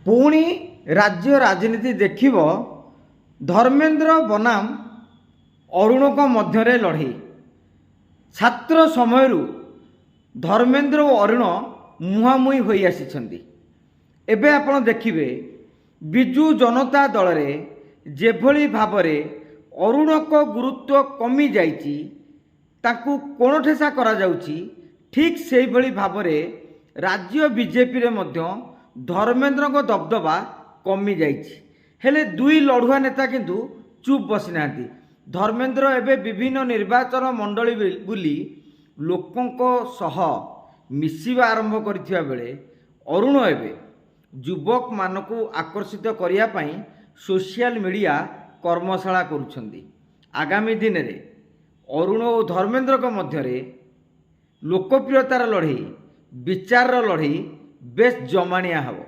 पुणी राज्य राजनीति देखिब धर्मेंद्र बनाम अरुणक मध्य लड़े छात्र समय धर्मेंद्र और अरुण मुहांमुही हो आसी एबे आपण देखिबे विजु जनता दल रे जेभली भाबरे अरुणक गुरुत्व कमी जाइछि ताकू कोण ठेसा करा जाउछि ठीक सेही भली भाबरे राज्य बीजेपी रे मध्य धर्मेंद्र को दबदबा कमी जाइछि हेले दुई लड़ुआ नेता किंतु चुप बसी नांती। धर्मेंद्र एबे विभिन्न निर्वाचन मंडली बुली लोकंको सह मिसिबा आरंभ करथिबा बेले अरुण एबे युवक मानकू आकर्षित करिया पई सोशल मीडिया कर्मशाला करुछंदी। आगामी दिन रे अरुण और धर्मेंद्र को मध्य लोकप्रियतार लड़े विचार लड़े बेस जमाणिया हबो।